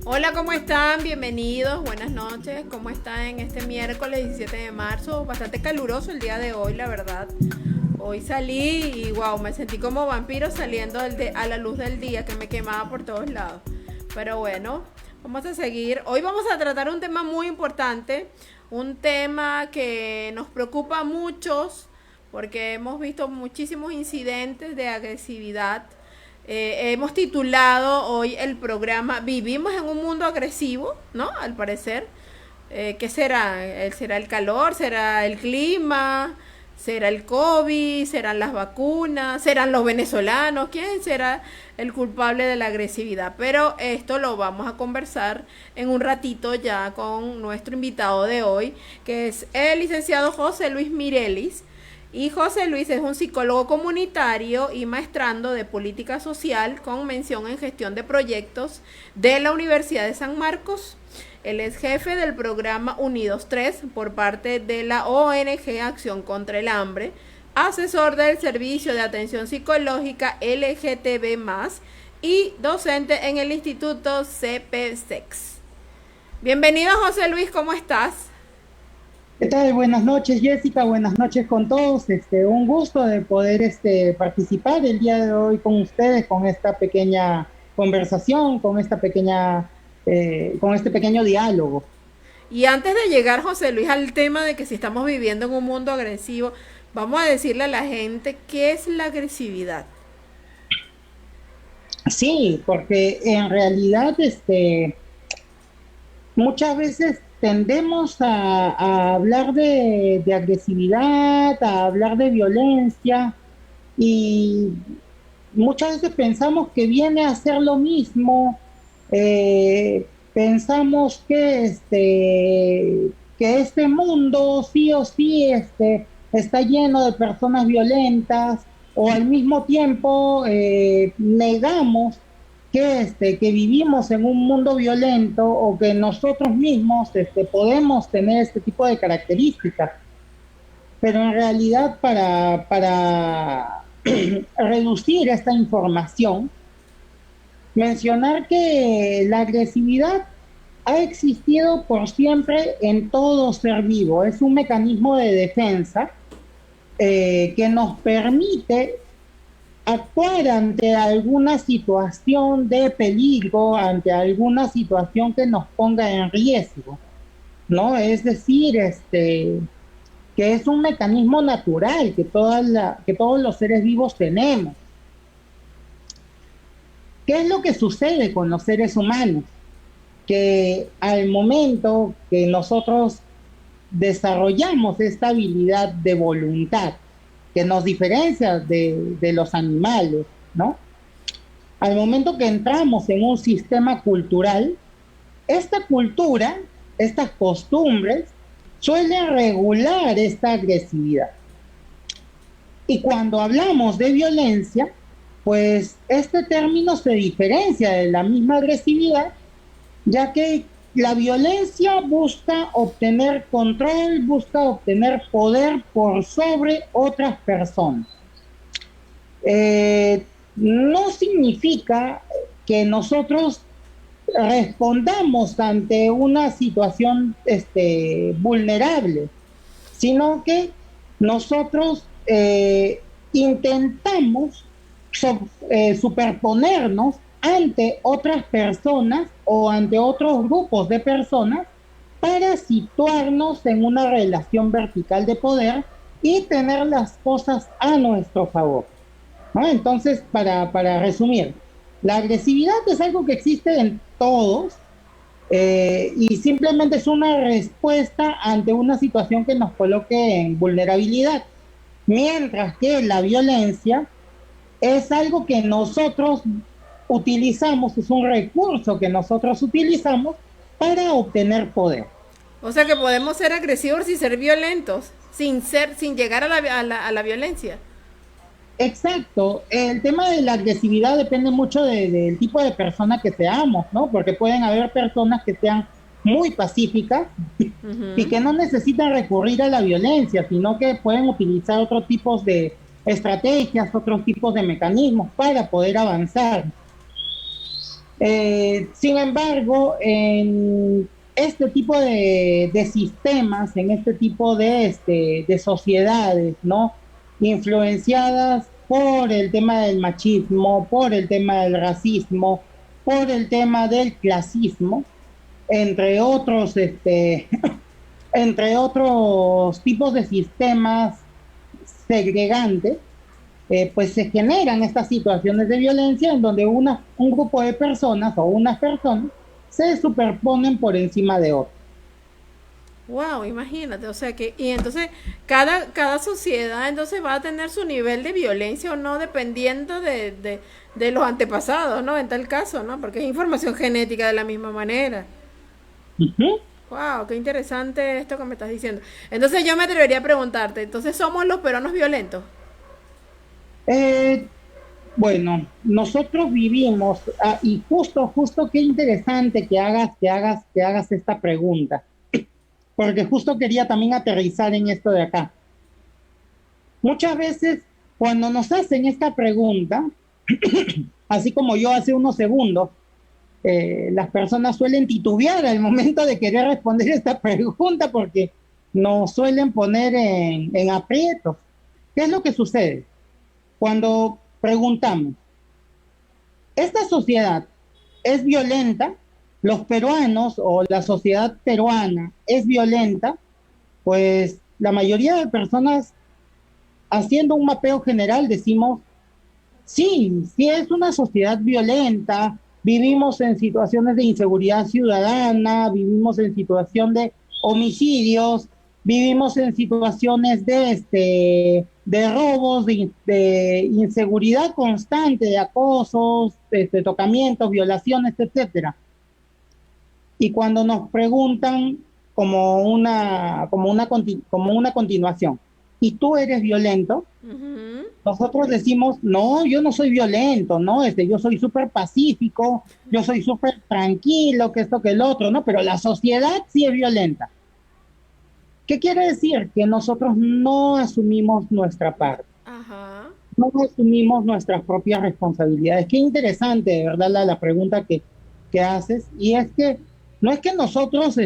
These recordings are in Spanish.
Hola, ¿cómo están? Bienvenidos, buenas noches. ¿Cómo están en este miércoles 17 de marzo? Bastante caluroso el día de hoy, la verdad. Hoy salí y wow, me sentí como vampiro saliendo a la luz del día que me quemaba por todos lados. Pero bueno, vamos a seguir. Hoy vamos a tratar un tema muy importante, un tema que nos preocupa a muchos porque hemos visto muchísimos incidentes de agresividad. Hemos titulado hoy el programa Vivimos en un mundo agresivo, ¿no? Al parecer. ¿Qué será? ¿Será el calor? ¿Será el clima? ¿Será el COVID? ¿Serán las vacunas? ¿Serán los venezolanos? ¿Quién será el culpable de la agresividad? Pero esto lo vamos a conversar en un ratito ya con nuestro invitado de hoy, que es el licenciado José Luis Mirelis. Y José Luis es un psicólogo comunitario y maestrando de política social con mención en gestión de proyectos de la Universidad de San Marcos. Él es jefe del programa Unidos 3 por parte de la ONG Acción contra el Hambre, asesor del Servicio de Atención Psicológica LGTB+, y docente en el Instituto CPSEX. Bienvenido, José Luis, ¿cómo estás? ¿Qué tal? Buenas noches, Jessica. Buenas noches con todos. Un gusto de poder participar el día de hoy con ustedes, con esta pequeña conversación, con este pequeño diálogo. Y antes de llegar, José Luis, al tema de que si estamos viviendo en un mundo agresivo, vamos a decirle a la gente qué es la agresividad. Sí, porque en realidad, muchas veces tendemos a hablar de agresividad, a hablar de violencia y muchas veces pensamos que viene a ser lo mismo, pensamos que este mundo sí o sí está lleno de personas violentas, o al mismo tiempo negamos que vivimos en un mundo violento o que nosotros mismos podemos tener este tipo de características. Pero en realidad para reducir esta información, mencionar que la agresividad ha existido por siempre en todo ser vivo. Es un mecanismo de defensa que nos permite actuar ante alguna situación de peligro, ante alguna situación que nos ponga en riesgo, ¿no? Es decir, que es un mecanismo natural que todos los seres vivos tenemos. ¿Qué es lo que sucede con los seres humanos? Que al momento que nosotros desarrollamos esta habilidad de voluntad que nos diferencia de los animales, ¿no? Al momento que entramos en un sistema cultural, esta cultura, estas costumbres, suelen regular esta agresividad. Y cuando hablamos de violencia, pues este término se diferencia de la misma agresividad, ya que la violencia busca obtener control, busca obtener poder por sobre otras personas. No significa que nosotros respondamos ante una situación vulnerable, sino que nosotros intentamos superponernos ante otras personas o ante otros grupos de personas para situarnos en una relación vertical de poder y tener las cosas a nuestro favor, ¿no? Entonces, para resumir, la agresividad es algo que existe en todos, y simplemente es una respuesta ante una situación que nos coloque en vulnerabilidad, mientras que la violencia es algo que nosotros utilizamos, es un recurso que nosotros utilizamos para obtener poder. O sea que podemos ser agresivos y ser violentos, sin llegar a la violencia. Exacto, el tema de la agresividad depende mucho del tipo de persona que seamos, ¿no? Porque pueden haber personas que sean muy pacíficas y que no necesitan recurrir a la violencia, sino que pueden utilizar otros tipos de estrategias, otros tipos de mecanismos para poder avanzar. Sin embargo, en este tipo de sistemas, en este tipo de sociedades, ¿no? Influenciadas por el tema del machismo, por el tema del racismo, por el tema del clasismo, entre otros, entre otros tipos de sistemas segregantes, pues se generan estas situaciones de violencia en donde un grupo de personas o unas personas se superponen por encima de otros. Wow, imagínate, o sea que, y entonces cada sociedad entonces va a tener su nivel de violencia o no dependiendo de los antepasados, ¿no? En tal caso, ¿no? Porque es información genética de la misma manera. Ujú. Wow, qué interesante esto que me estás diciendo. Entonces yo me atrevería a preguntarte, entonces somos los peruanos violentos. Eh, bueno, nosotros vivimos, y justo qué interesante que hagas esta pregunta, porque justo quería también aterrizar en esto de acá. Muchas veces cuando nos hacen esta pregunta, así como yo hace unos segundos, las personas suelen titubear al momento de querer responder esta pregunta porque nos suelen poner en aprietos. ¿Qué es lo que sucede? Cuando preguntamos, ¿esta sociedad es violenta? ¿Los peruanos o la sociedad peruana es violenta? Pues la mayoría de personas, haciendo un mapeo general, decimos, sí, sí es una sociedad violenta, vivimos en situaciones de inseguridad ciudadana, vivimos en situación de homicidios, vivimos en situaciones de robos, de inseguridad constante, de acosos, tocamientos, violaciones, etcétera. Y cuando nos preguntan como una continuación, ¿y tú eres violento? Ujú. Nosotros decimos, no, yo no soy violento, ¿no? Yo soy súper pacífico, yo soy súper tranquilo, que esto, que el otro, ¿no? Pero la sociedad sí es violenta. ¿Qué quiere decir? Que nosotros no asumimos nuestra parte, Ajá. no asumimos nuestras propias responsabilidades. Qué interesante, de verdad, la pregunta que haces. Y es que no es que nosotros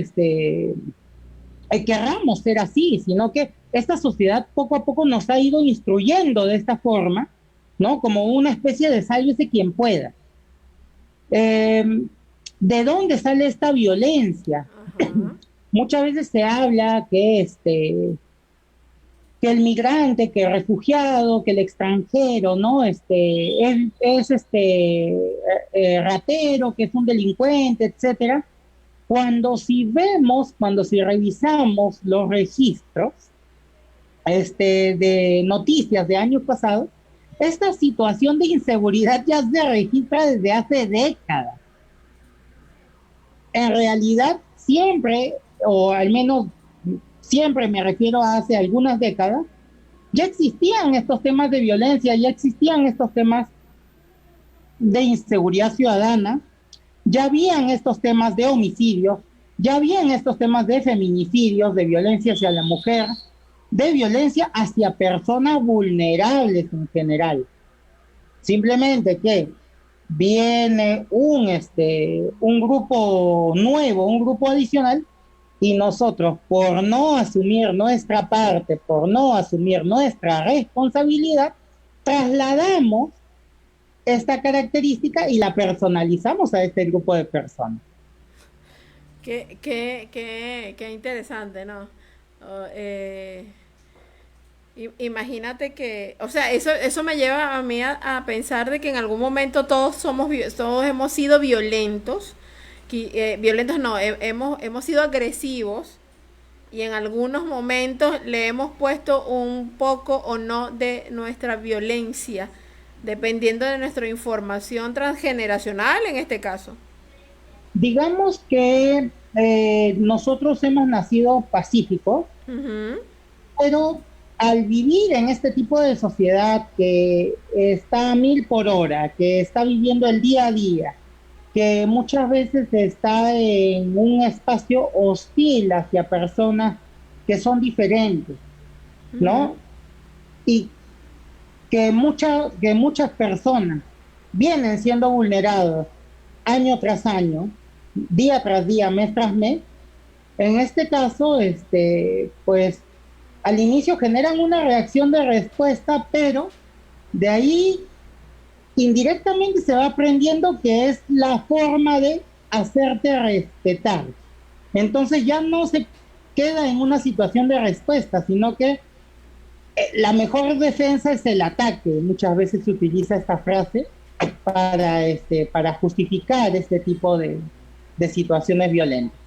querramos ser así, sino que esta sociedad poco a poco nos ha ido instruyendo de esta forma, ¿no? Como una especie de sálvese quien pueda. Eh, ¿De dónde sale esta violencia? Ajá. Muchas veces se habla que el migrante, que el refugiado, que el extranjero, ¿no? Es ratero, que es un delincuente, etcétera. Cuando si revisamos los registros de noticias de años pasados, esta situación de inseguridad ya se registra desde hace décadas. En realidad, siempre, o al menos siempre me refiero a hace algunas décadas, ya existían estos temas de violencia, ya existían estos temas de inseguridad ciudadana, ya habían estos temas de homicidios, ya habían estos temas de feminicidios, de violencia hacia la mujer, de violencia hacia personas vulnerables en general. Simplemente que viene un grupo nuevo, un grupo adicional, y nosotros, por no asumir nuestra parte, por no asumir nuestra responsabilidad, trasladamos esta característica y la personalizamos a este grupo de personas. Qué interesante, ¿no? Oh, imagínate que, o sea, eso me lleva a mí a pensar de que en algún momento todos hemos sido violentos, violentos no, hemos sido agresivos y en algunos momentos le hemos puesto un poco o no de nuestra violencia, dependiendo de nuestra información transgeneracional en este caso. Digamos que nosotros hemos nacido pacíficos, Ujú. pero al vivir en este tipo de sociedad que está a mil por hora, que está viviendo el día a día, que muchas veces está en un espacio hostil hacia personas que son diferentes, Ujú. ¿no? Y que muchas personas vienen siendo vulneradas año tras año, día tras día, mes tras mes, en este caso, pues al inicio generan una reacción de respuesta, pero de ahí indirectamente se va aprendiendo que es la forma de hacerte respetar. Entonces ya no se queda en una situación de respuesta, sino que la mejor defensa es el ataque. Muchas veces se utiliza esta frase para justificar este tipo de situaciones violentas.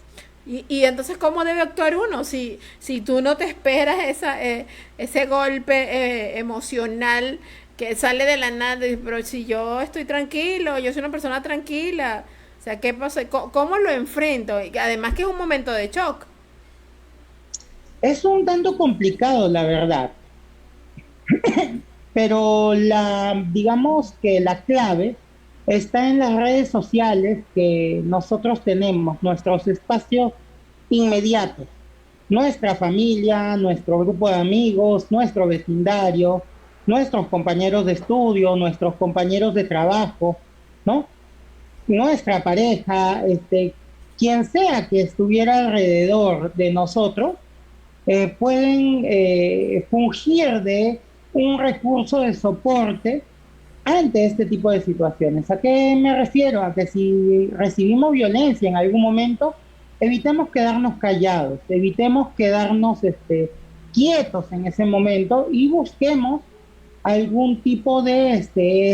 Y entonces, ¿cómo debe actuar uno? Si tú no te esperas ese golpe emocional que sale de la nada, pero si yo estoy tranquilo, yo soy una persona tranquila, o sea, ¿qué pasa? ¿Cómo lo enfrento? Y además que es un momento de shock. Es un tanto complicado, la verdad, pero digamos que la clave está en las redes sociales que nosotros tenemos, nuestros espacios inmediatos, nuestra familia, nuestro grupo de amigos, nuestro vecindario, nuestros compañeros de estudio, nuestros compañeros de trabajo, ¿no? Nuestra pareja, quien sea que estuviera alrededor de nosotros, pueden fungir de un recurso de soporte ante este tipo de situaciones. ¿A qué me refiero? A que si recibimos violencia en algún momento, evitemos quedarnos callados, evitemos quedarnos quietos en ese momento y busquemos algún tipo de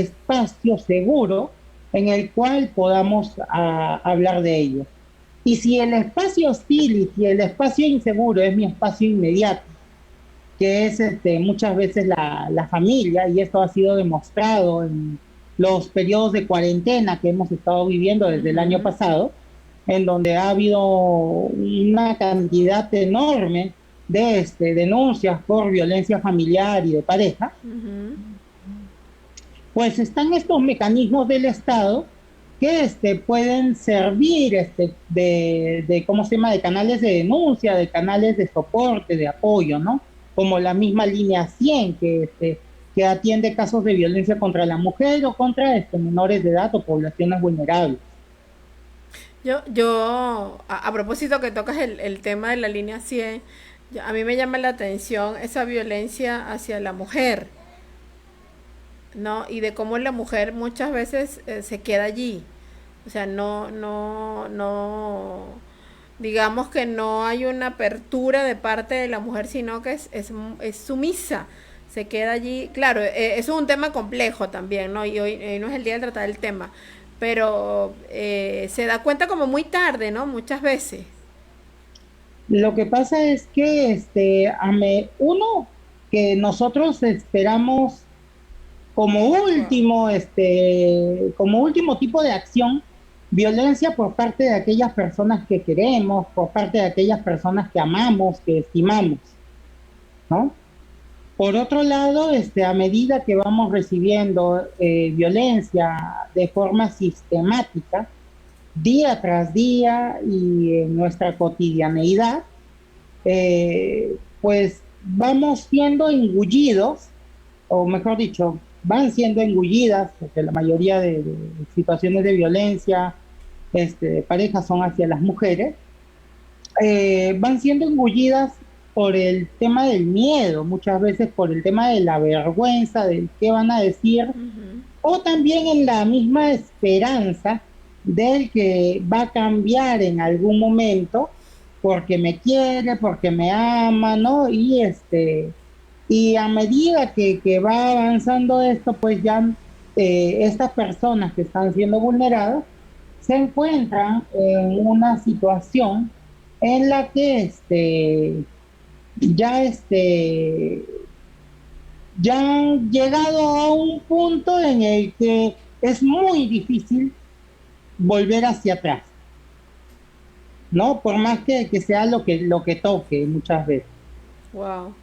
espacio seguro en el cual podamos hablar de ello. Y si el espacio hostil y si el espacio inseguro es mi espacio inmediato, que es muchas veces la familia, y esto ha sido demostrado en los periodos de cuarentena que hemos estado viviendo desde el año pasado, en donde ha habido una cantidad enorme de denuncias por violencia familiar y de pareja, pues están estos mecanismos del Estado que pueden servir ¿cómo se llama?, de canales de denuncia, de canales de soporte, de apoyo, ¿no? Como la misma línea 100 que atiende casos de violencia contra la mujer o contra menores de edad o poblaciones vulnerables. A propósito que tocas el tema de la línea 100, a mí me llama la atención esa violencia hacia la mujer, ¿no? Y de cómo la mujer muchas veces se queda allí. O sea, no, digamos que no hay una apertura de parte de la mujer, sino que es sumisa, se queda allí. Claro, eso es un tema complejo también, ¿no? Y hoy no es el día de tratar el tema, pero se da cuenta como muy tarde, ¿no? Muchas veces. Lo que pasa es que, uno, que nosotros esperamos como último tipo de acción, violencia por parte de aquellas personas que queremos, por parte de aquellas personas que amamos, que estimamos, ¿no? Por otro lado, a medida que vamos recibiendo violencia de forma sistemática, día tras día y en nuestra cotidianeidad, pues vamos siendo engullidos, o mejor dicho, van siendo engullidas, porque la mayoría de situaciones de violencia de pareja son hacia las mujeres, van siendo engullidas por el tema del miedo, muchas veces por el tema de la vergüenza, del qué van a decir, o también en la misma esperanza del que va a cambiar en algún momento porque me quiere, porque me ama, ¿no? Y a medida que va avanzando esto, pues ya estas personas que están siendo vulneradas se encuentran en una situación en la que ya ya han llegado a un punto en el que es muy difícil volver hacia atrás, ¿no? Por más que sea lo que toque muchas veces. Wow.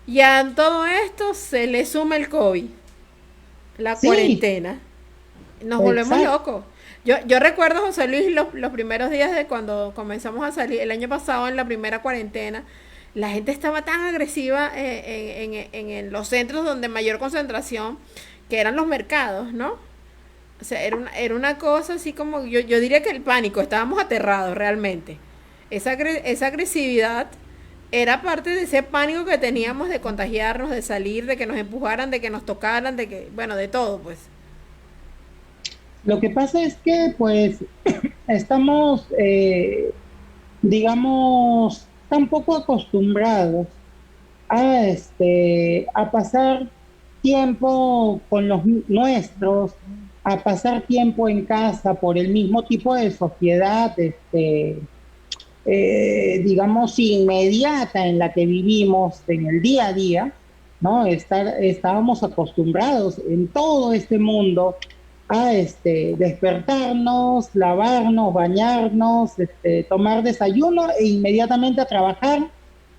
Y a todo esto se le suma el COVID, la Sí, cuarentena. Nos volvemos exacto. locos. Yo recuerdo, José Luis, los primeros días de cuando comenzamos a salir, el año pasado en la primera cuarentena, la gente estaba tan agresiva en los centros donde mayor concentración, que eran los mercados, ¿no? O sea, era una cosa así como, yo diría que el pánico, estábamos aterrados realmente. Esa agresividad era parte de ese pánico que teníamos de contagiarnos, de salir, de que nos empujaran, de que nos tocaran, de que, bueno, de todo, pues. Lo que pasa es que, pues, estamos, digamos, tan poco acostumbrados a pasar tiempo con los nuestros, a pasar tiempo en casa por el mismo tipo de sociedad, digamos, inmediata en la que vivimos en el día a día, ¿no? Estábamos acostumbrados en todo este mundo a despertarnos, lavarnos, bañarnos, tomar desayuno e inmediatamente a trabajar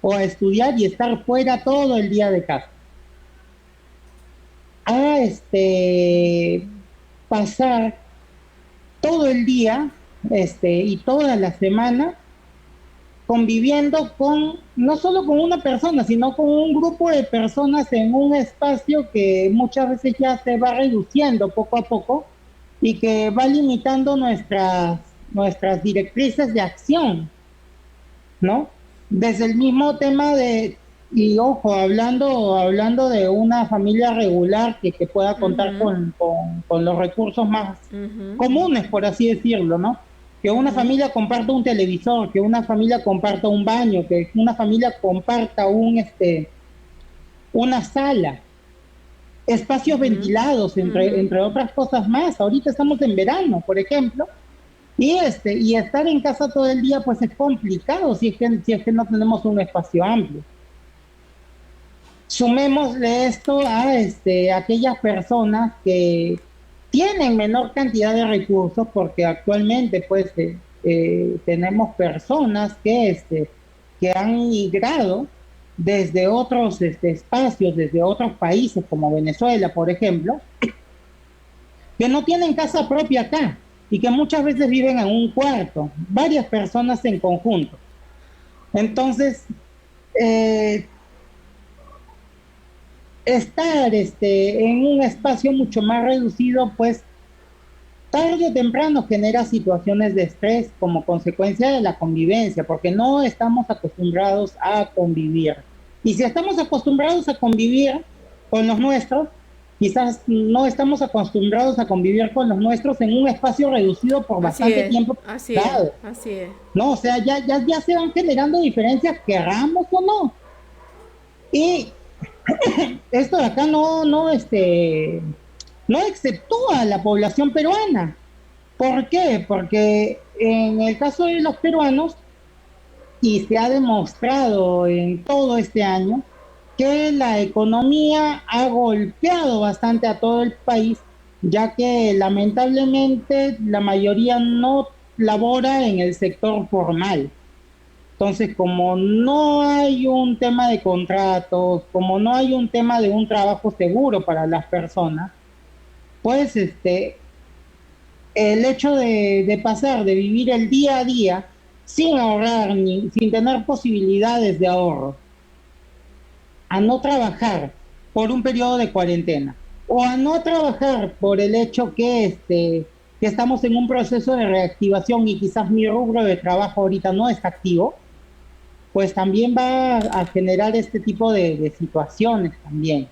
o a estudiar y estar fuera todo el día de casa. A pasar todo el día y toda la semana conviviendo con, no solo con una persona, sino con un grupo de personas en un espacio que muchas veces ya se va reduciendo poco a poco y que va limitando nuestras directrices de acción, ¿no? Desde el mismo tema de, y ojo, hablando de una familia regular que pueda contar Ujú, con los recursos más ujú, comunes, por así decirlo, ¿no? Que una ujú, familia comparta un televisor, que una familia comparta un baño, que una familia comparta una sala, espacios ujú, ventilados, ujú. entre otras cosas más. Ahorita estamos en verano, por ejemplo, y estar en casa todo el día, pues es complicado si es que no tenemos un espacio amplio. Sumémosle esto a aquellas personas que tienen menor cantidad de recursos, porque actualmente pues tenemos personas que han migrado desde otros espacios, desde otros países como Venezuela, por ejemplo, que no tienen casa propia acá y que muchas veces viven en un cuarto, varias personas en conjunto. Entonces, eh, estar en un espacio mucho más reducido, pues tarde o temprano genera situaciones de estrés como consecuencia de la convivencia, porque no estamos acostumbrados a convivir. Y si estamos acostumbrados a convivir con los nuestros, quizás no estamos acostumbrados a convivir con los nuestros en un espacio reducido por Así bastante es, tiempo así es, prolongado, así es. ¿no? O sea, ya se van generando diferencias, querramos o no. Y esto de acá no exceptúa a la población peruana. ¿Por qué? Porque en el caso de los peruanos, y se ha demostrado en todo este año, que la economía ha golpeado bastante a todo el país, ya que lamentablemente la mayoría no labora en el sector formal. Entonces, como no hay un tema de contratos, como no hay un tema de un trabajo seguro para las personas, pues el hecho de pasar, de vivir el día a día sin ahorrar ni sin tener posibilidades de ahorro, a no trabajar por un periodo de cuarentena, o a no trabajar por el hecho que estamos en un proceso de reactivación y quizás mi rubro de trabajo ahorita no está activo, pues también va a generar este tipo de situaciones también.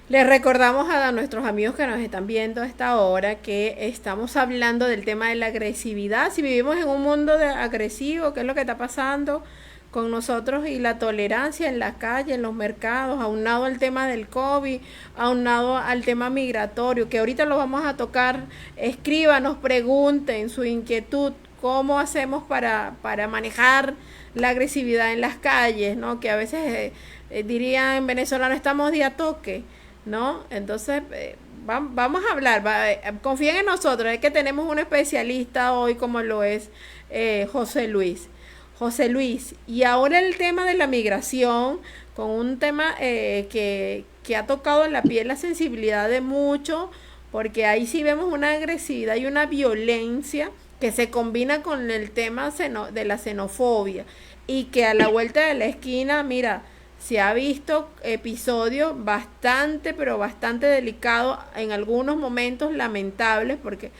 Les recordamos a nuestros amigos que nos están viendo a esta hora que estamos hablando del tema de la agresividad. Si vivimos en un mundo agresivo, ¿qué es lo que está pasando con nosotros? Y la tolerancia en la calle, en los mercados, aunado al tema del COVID, aunado al tema migratorio, que ahorita lo vamos a tocar. Escríbanos, pregunten su inquietud, cómo hacemos para manejar la agresividad en las calles, ¿no? Que a veces dirían en Venezuela no estamos de a toque, ¿no? Entonces, vamos a hablar, confíen en nosotros, es que tenemos un especialista hoy como lo es José Luis. José Luis, y ahora el tema de la migración, con un tema que ha tocado en la piel la sensibilidad de muchos, porque ahí sí vemos una agresividad y una violencia que se combina con el tema de la xenofobia y que a la vuelta de la esquina, mira, se ha visto episodios bastante, pero bastante delicados, en algunos momentos lamentables, porque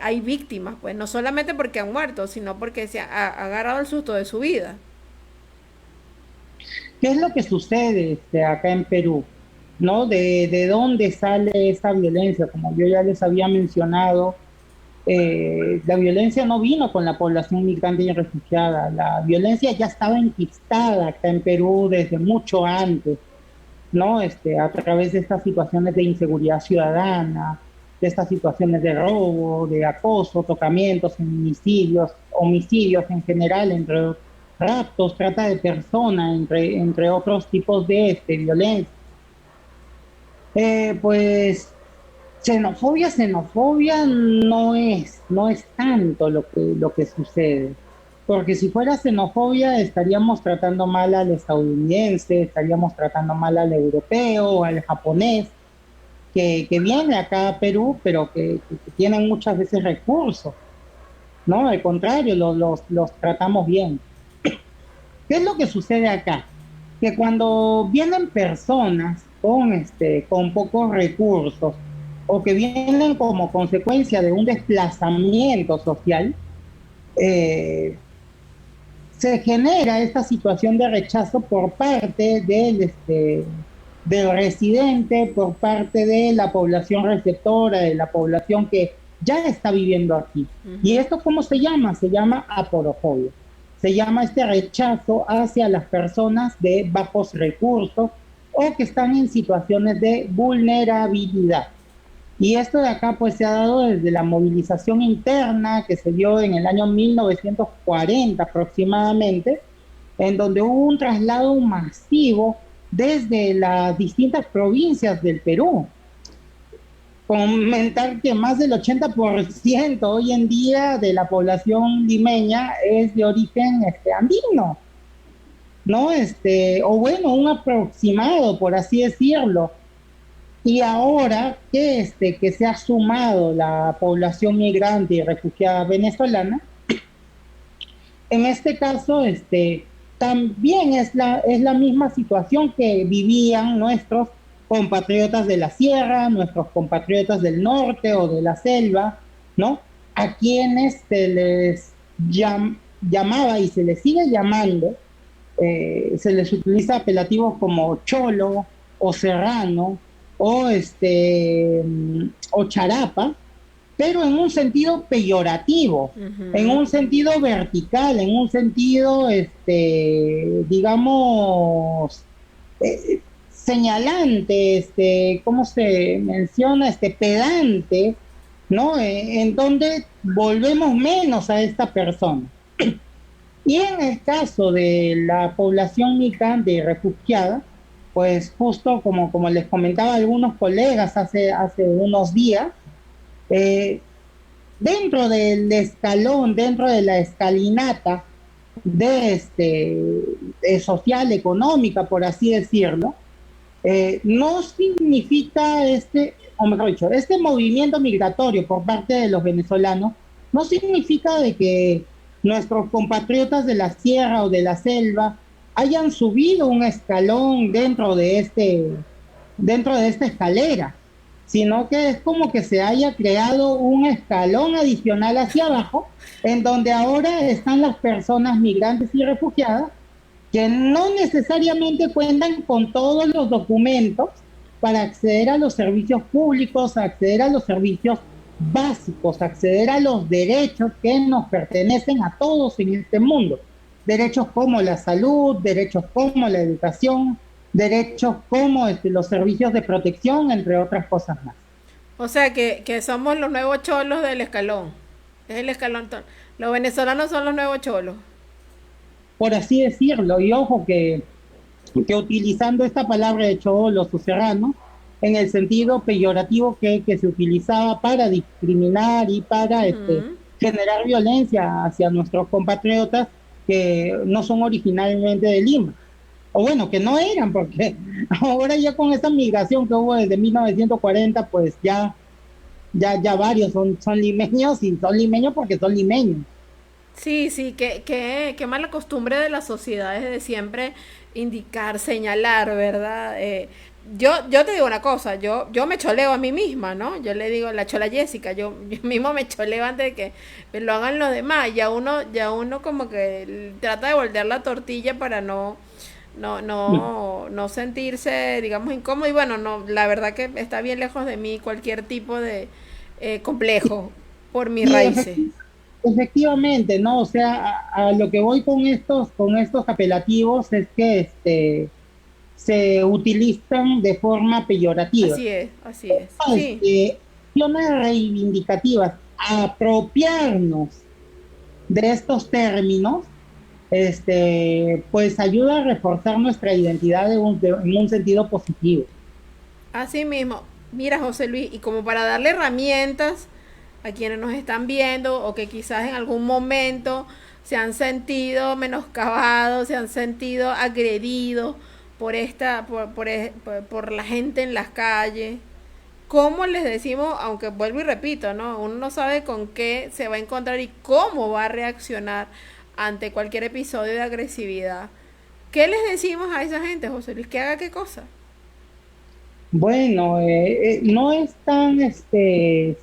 hay víctimas, pues no solamente porque han muerto, sino porque se ha agarrado el susto de su vida. ¿Qué es lo que sucede acá en Perú? ¿No? De dónde sale esa violencia? Como yo ya les había mencionado, la violencia no vino con la población migrante y refugiada. La violencia ya estaba enquistada acá en Perú desde mucho antes, ¿no? A través de estas situaciones de inseguridad ciudadana, de estas situaciones de robo, de acoso, tocamientos, feminicidios, homicidios en general, entre raptos, trata de personas, entre otros tipos de violencia. Pues xenofobia no es tanto lo que sucede. Porque si fuera xenofobia estaríamos tratando mal al estadounidense, estaríamos tratando mal al europeo, al japonés, que viene acá a Perú, pero que tienen muchas veces recursos, ¿no? Al contrario, los tratamos bien. ¿Qué es lo que sucede acá? Que cuando vienen personas con pocos recursos o que vienen como consecuencia de un desplazamiento social, eh, se genera esta situación de rechazo por parte del residente, por parte de la población receptora, de la población que ya está viviendo aquí. ¿Y esto cómo se llama? Se llama aporofobia. Se llama este rechazo hacia las personas de bajos recursos o que están en situaciones de vulnerabilidad. Y esto de acá pues se ha dado desde la movilización interna que se dio en el año 1940 aproximadamente, en donde hubo un traslado masivo desde las distintas provincias del Perú. Comentar que más del 80% hoy en día de la población limeña es de origen andino, ¿no? O bueno, un aproximado, por así decirlo. Y ahora que se ha sumado la población migrante y refugiada venezolana, en este caso, también es la misma situación que vivían nuestros compatriotas de la sierra, nuestros compatriotas del norte o de la selva, ¿no? A quienes se les llamaba y se les sigue llamando, se les utiliza apelativos como cholo o serrano o charapa, pero en un sentido peyorativo, en un sentido vertical, en un sentido, digamos, señalante, ¿cómo se menciona? Pedante, ¿no? En donde volvemos menos a esta persona. Y en el caso de la población migrante y refugiada, pues justo como les comentaba a algunos colegas hace unos días, dentro del escalón, dentro de la escalinata de social, económica, por así decirlo, no significa o mejor dicho, este movimiento migratorio por parte de los venezolanos no significa de que nuestros compatriotas de la sierra o de la selva hayan subido un escalón dentro de esta escalera, sino que es como que se haya creado un escalón adicional hacia abajo, en donde ahora están las personas migrantes y refugiadas que no necesariamente cuentan con todos los documentos para acceder a los servicios públicos, acceder a los servicios básicos, acceder a los derechos que nos pertenecen a todos en este mundo. Derechos como la salud, derechos como la educación, derechos como los servicios de protección, entre otras cosas más. O sea que somos los nuevos cholos del escalón. Es el escalón. Los venezolanos son los nuevos cholos. Por así decirlo, y ojo que utilizando esta palabra de cholo o serrano, en el sentido peyorativo que se utilizaba para discriminar y para generar violencia hacia nuestros compatriotas que no son originalmente de Lima. O bueno, que no eran, porque ahora ya con esa migración que hubo desde 1940, pues ya varios son limeños y son limeños porque son limeños. Sí, sí, qué mala costumbre de las sociedades de siempre indicar, señalar, ¿verdad? Yo te digo una cosa, yo me choleo a mí misma, ¿no? Yo le digo, la chola Jessica, yo mismo me choleo antes de que lo hagan los demás. Ya uno como que trata de voltear la tortilla para no sentirse, digamos, incómodo. Y bueno, no, la verdad que está bien lejos de mí cualquier tipo de complejo por mis Y raíces. efectivamente, ¿no? O sea, a lo que voy con estos apelativos es que se utilizan de forma peyorativa. Así es, así es. Sí, Acciones reivindicativas, apropiarnos de estos términos, pues ayuda a reforzar nuestra identidad en un sentido positivo. así mismo. Mira, José Luis, y como para darle herramientas a quienes nos están viendo o que quizás en algún momento se han sentido menoscabados, se han sentido agredidos por la gente en las calles. ¿Cómo les decimos? Aunque vuelvo y repito, ¿no? Uno no sabe con qué se va a encontrar y cómo va a reaccionar ante cualquier episodio de agresividad. ¿Qué les decimos a esa gente, José Luis? ¿Que haga qué cosa? Bueno, no es tan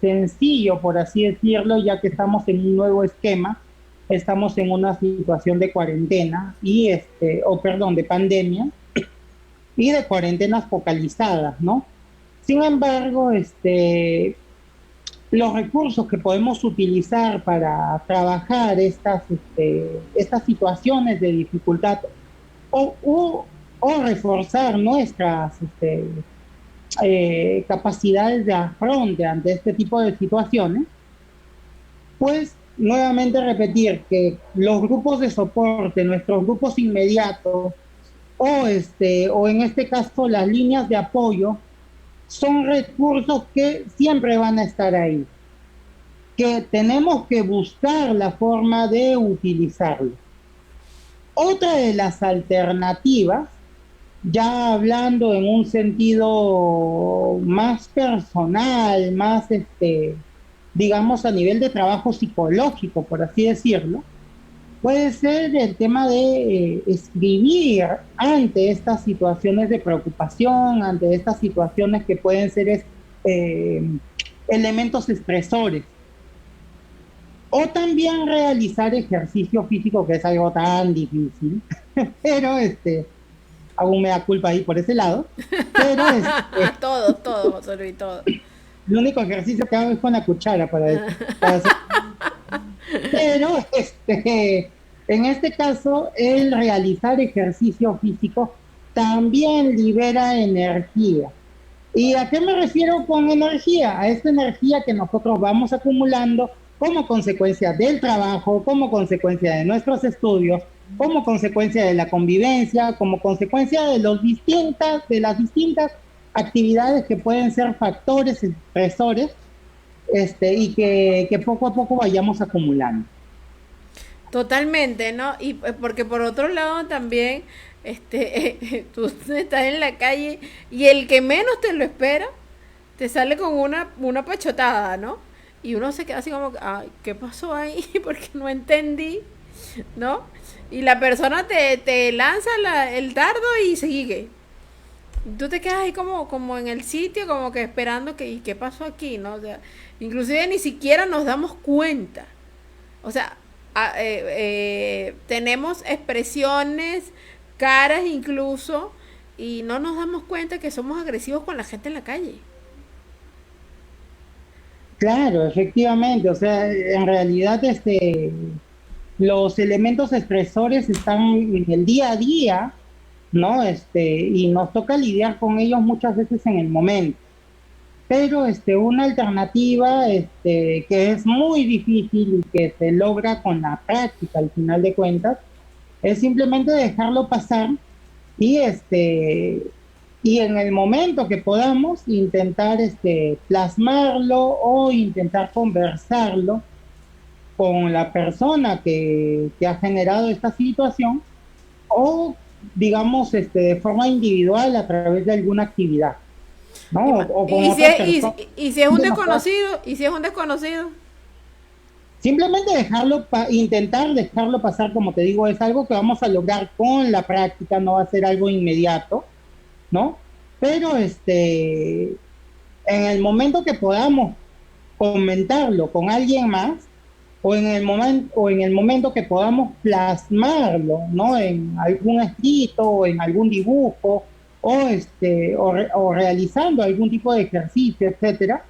sencillo, por así decirlo, ya que estamos en un nuevo esquema, estamos en una situación de cuarentena o perdón, de pandemia y de cuarentenas focalizadas, ¿no? Sin embargo, los recursos que podemos utilizar para trabajar estas situaciones de dificultad o, u- o reforzar nuestras capacidades de afronte ante este tipo de situaciones, pues nuevamente repetir que los grupos de soporte, nuestros grupos inmediatos o en este caso las líneas de apoyo son recursos que siempre van a estar ahí, que tenemos que buscar la forma de utilizarlo. Otra de las alternativas, ya hablando en un sentido más personal, más, digamos, a nivel de trabajo psicológico, por así decirlo, puede ser el tema de escribir ante estas situaciones de preocupación, ante estas situaciones que pueden ser eh, elementos estresores. O también realizar ejercicio físico, que es algo tan difícil, pero aún me da culpa ahí por ese lado. Pero Todos, todos, José Luis, todos. el único ejercicio que hago es con la cuchara para hacer. Pero en este caso, el realizar ejercicio físico también libera energía. ¿Y a qué me refiero con energía? A esta energía que nosotros vamos acumulando como consecuencia del trabajo, como consecuencia de nuestros estudios, como consecuencia de la convivencia, como consecuencia de las distintas actividades que pueden ser factores estresores, y que poco a poco vayamos acumulando. Totalmente, ¿no? Y porque por otro lado también, tú estás en la calle y el que menos te lo espera, te sale con una pachotada, ¿no? Y uno se queda así como, ay, ¿qué pasó ahí? Porque no entendí, ¿no? Y la persona te lanza el dardo y sigue. Tú te quedas ahí como en el sitio, como que esperando que, ¿y qué pasó aquí? ¿No? O sea, inclusive ni siquiera nos damos cuenta. O sea, tenemos expresiones, caras incluso, y no nos damos cuenta que somos agresivos con la gente en la calle. Claro, efectivamente, o sea, en realidad los elementos estresores están en el día a día, ¿no? Y nos toca lidiar con ellos muchas veces en el momento. Pero una alternativa que es muy difícil y que se logra con la práctica al final de cuentas, es simplemente dejarlo pasar y y en el momento que podamos intentar plasmarlo o intentar conversarlo con la persona que ha generado esta situación o digamos de forma individual a través de alguna actividad, ¿no? Y, O con y, si otras es, personas y si es un que nos puedan. desconocido, y si es un desconocido, Simplemente intentar dejarlo pasar, como te digo, es algo que vamos a lograr con la práctica, no va a ser algo inmediato, ¿no? Pero en el momento que podamos comentarlo con alguien más, o en el momento que podamos plasmarlo, ¿no? En algún escrito, o en algún dibujo, o realizando algún tipo de ejercicio, etcétera,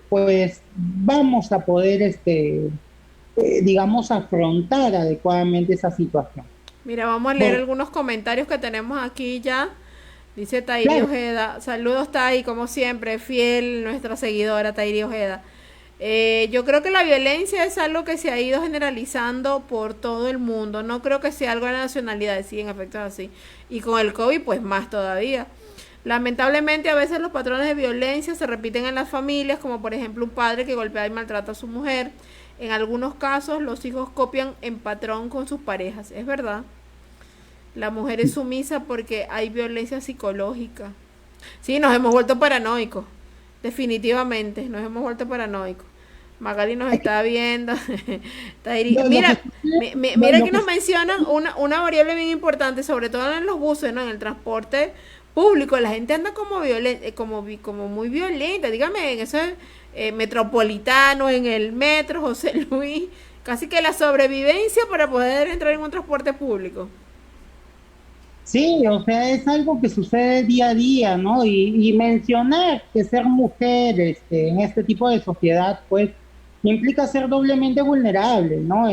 pues vamos a poder, digamos, afrontar adecuadamente esa situación. Mira, vamos a leer Por, algunos comentarios que tenemos aquí ya. Dice Tairi claro, Ojeda. Saludos, Tai, como siempre, fiel nuestra seguidora Tairi Ojeda. Yo creo que la violencia es algo que se ha ido generalizando por todo el mundo. No creo que sea algo de la nacionalidad, sí, en efecto es así. Y con el COVID, pues más todavía. Lamentablemente, a veces los patrones de violencia se repiten en las familias, como por ejemplo un padre que golpea y maltrata a su mujer. En algunos casos, los hijos copian en patrón con sus parejas. Es verdad. La mujer es sumisa porque hay violencia psicológica. Sí, nos hemos vuelto paranoicos. Definitivamente, nos hemos vuelto paranoicos. Magali nos es que está viendo. lo que Mira, sucede, mira lo que que nos mencionan una variable bien importante, sobre todo en los buses, ¿no? En el transporte público. La gente anda como violenta, como muy violenta. Dígame, en ese metropolitano, en el metro, José Luis. Casi que la sobrevivencia para poder entrar en un transporte público. Sí, o sea, es algo que sucede día a día, ¿no? Y mencionar que ser mujer, en este tipo de sociedad, pues, implica ser doblemente vulnerable, ¿no?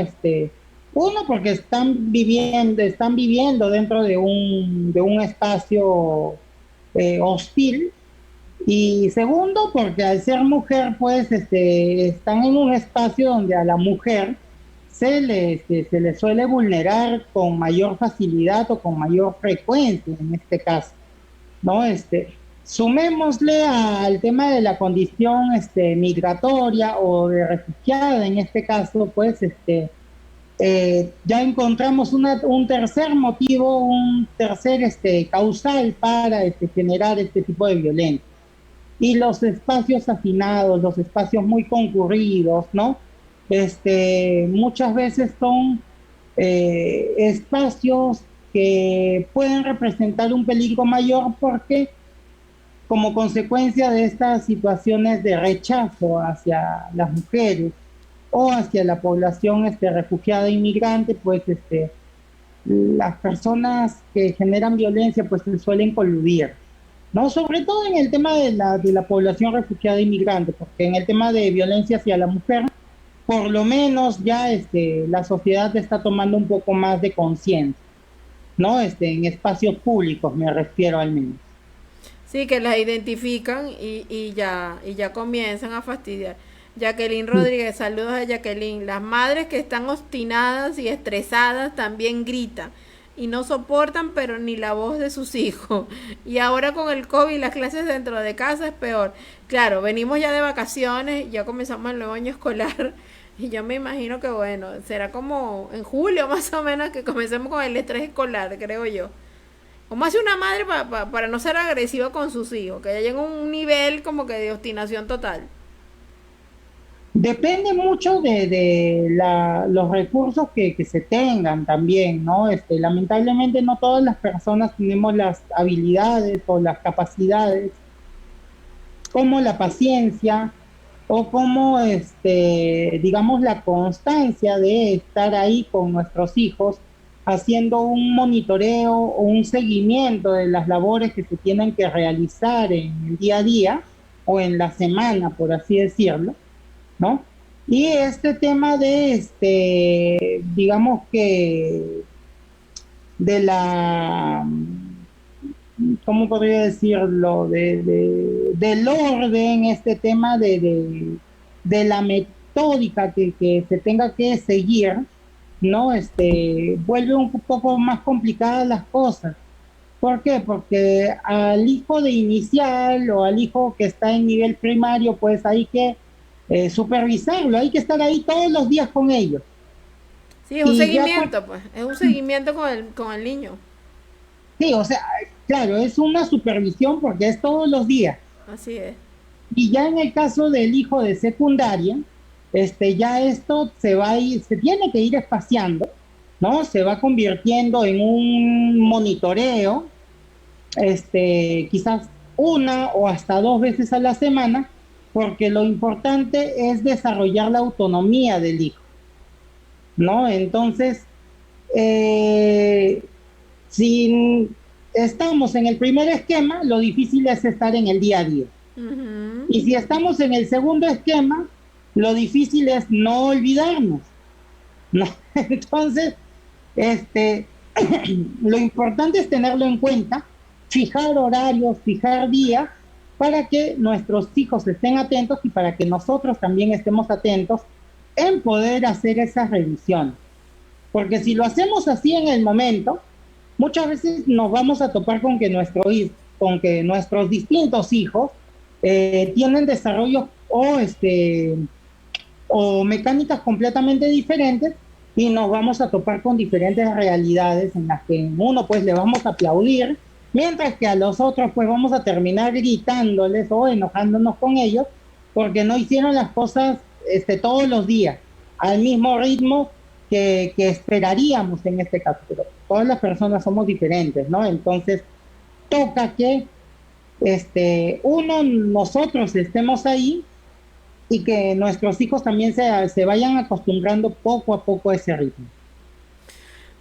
Uno, porque están viviendo dentro de un espacio hostil, y segundo, porque al ser mujer, pues, están en un espacio donde a la mujer se le suele vulnerar con mayor facilidad o con mayor frecuencia en este caso, ¿no? Sumémosle al tema de la condición migratoria o de refugiada en este caso, pues ya encontramos un tercer motivo, un tercer causal para generar este tipo de violencia. Y los espacios hacinados, los espacios muy concurridos, ¿no? Muchas veces son espacios que pueden representar un peligro mayor porque como consecuencia de estas situaciones de rechazo hacia las mujeres o hacia la población refugiada e inmigrante, pues las personas que generan violencia pues se suelen coludir, ¿no? Sobre todo en el tema de la población refugiada e inmigrante, porque en el tema de violencia hacia la mujer, por lo menos ya la sociedad está tomando un poco más de conciencia, ¿no? En espacios públicos me refiero al menos. Sí, que las identifican y ya comienzan a fastidiar. Jacqueline Rodríguez, saludos a Jacqueline. Las madres que están obstinadas y estresadas también gritan y no soportan pero ni la voz de sus hijos. Y ahora con el COVID las clases dentro de casa es peor. Claro, venimos ya de vacaciones, ya comenzamos el nuevo año escolar y yo me imagino que bueno, será como en julio más o menos que comencemos con el estrés escolar, creo yo. ¿Cómo hace una madre para no ser agresiva con sus hijos? Que ya lleguen a un nivel como que de obstinación total. Depende mucho de los recursos que se tengan también, ¿no? Lamentablemente no todas las personas tenemos las habilidades o las capacidades, como la paciencia o como, digamos, la constancia de estar ahí con nuestros hijos haciendo un monitoreo o un seguimiento de las labores que se tienen que realizar en el día a día o en la semana, por así decirlo, ¿no? Y este tema digamos que de la, ¿cómo podría decirlo? Del orden, este tema de la metódica que se tenga que seguir, ¿no? Vuelve un poco más complicadas las cosas. ¿Por qué? Porque al hijo de inicial o al hijo que está en nivel primario, pues hay que supervisarlo, hay que estar ahí todos los días con ellos. Sí, es un Y ya, seguimiento, pues. Es un seguimiento con el niño. sí, o sea, claro, es una supervisión porque es todos los días. Así es. Y ya en el caso del hijo de secundaria, ya esto se tiene que ir espaciando, ¿no? Se va convirtiendo en un monitoreo, quizás una o hasta dos veces a la semana, porque lo importante es desarrollar la autonomía del hijo, ¿no? Entonces, eh, si estamos en el primer esquema, lo difícil es estar en el día a día. Ujú. Y si estamos en el segundo esquema, lo difícil es no olvidarnos, ¿no? Entonces, este, lo importante es tenerlo en cuenta, fijar horarios, fijar días, para que nuestros hijos estén atentos y para que nosotros también estemos atentos en poder hacer esa revisión. Porque si lo hacemos así en el momento, muchas veces nos vamos a topar con que nuestros distintos hijos tienen desarrollos o mecánicas completamente diferentes y nos vamos a topar con diferentes realidades en las que uno pues le vamos a aplaudir, mientras que a los otros pues vamos a terminar gritándoles o enojándonos con ellos porque no hicieron las cosas todos los días al mismo ritmo que esperaríamos en este caso. Pero todas las personas somos diferentes, ¿no? Entonces toca que nosotros estemos ahí y que nuestros hijos también se vayan acostumbrando poco a poco a ese ritmo.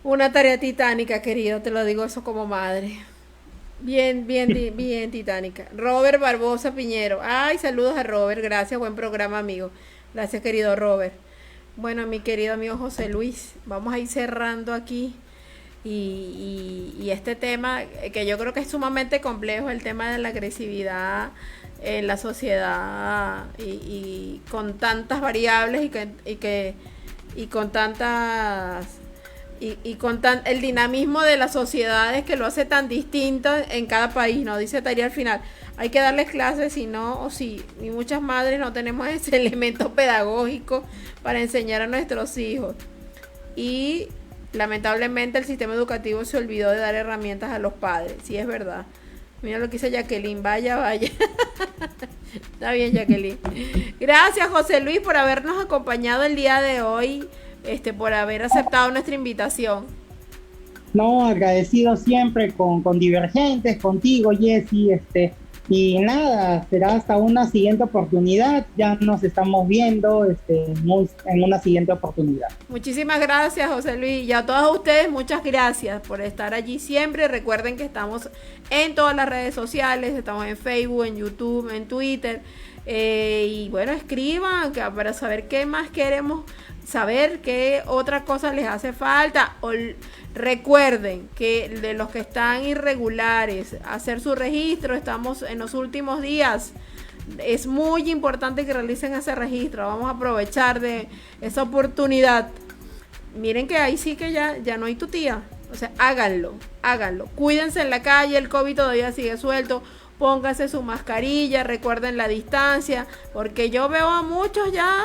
Una tarea titánica, querido, te lo digo eso como madre. Bien, bien, bien titánica. Robert Barbosa Piñero. Ay, saludos a Robert. Gracias, buen programa, amigo. Gracias, querido Robert. Bueno, mi querido amigo José Luis, vamos a ir cerrando aquí. Y este tema, que yo creo que es sumamente complejo, el tema de la agresividad en la sociedad y con tantas variables y con tantas el dinamismo de las sociedades que lo hace tan distinto en cada país, ¿no? Dice Taría al final, hay que darles clases, si no, o si, y muchas madres no tenemos ese elemento pedagógico para enseñar a nuestros hijos. Y lamentablemente el sistema educativo se olvidó de dar herramientas a los padres, sí es verdad. Mira lo que dice Jacqueline, vaya, vaya. Está bien, Jacqueline. Gracias, José Luis, por habernos acompañado el día de hoy, por haber aceptado nuestra invitación. No, agradecido siempre con Divergentes, contigo, Jessy, y nada, será hasta una siguiente oportunidad. Ya nos estamos viendo en una siguiente oportunidad. Muchísimas gracias, José Luis, y a todos ustedes muchas gracias por estar allí siempre. Recuerden que estamos en todas las redes sociales, estamos en Facebook, en YouTube, en Twitter, y bueno, escriban para saber qué más queremos saber, qué otra cosa les hace falta. Recuerden que de los que están irregulares, hacer su registro, estamos en los últimos días. Es muy importante que realicen ese registro. Vamos a aprovechar de esa oportunidad. Miren que ahí sí que ya no hay tu tía. O sea, háganlo. Cuídense en la calle, el COVID todavía sigue suelto. Pónganse su mascarilla, recuerden la distancia, porque yo veo a muchos ya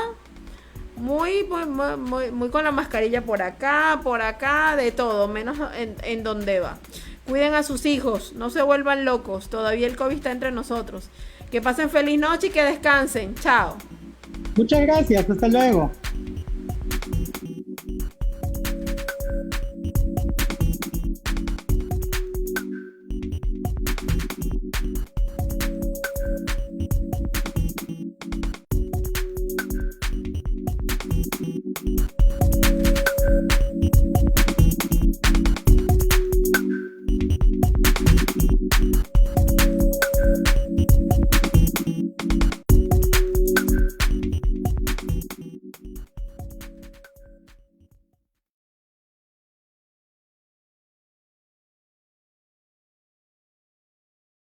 muy con la mascarilla por acá, de todo, menos en donde va. Cuiden a sus hijos, no se vuelvan locos, todavía el COVID está entre nosotros. Que pasen feliz noche y que descansen. Chao. Muchas gracias, hasta luego.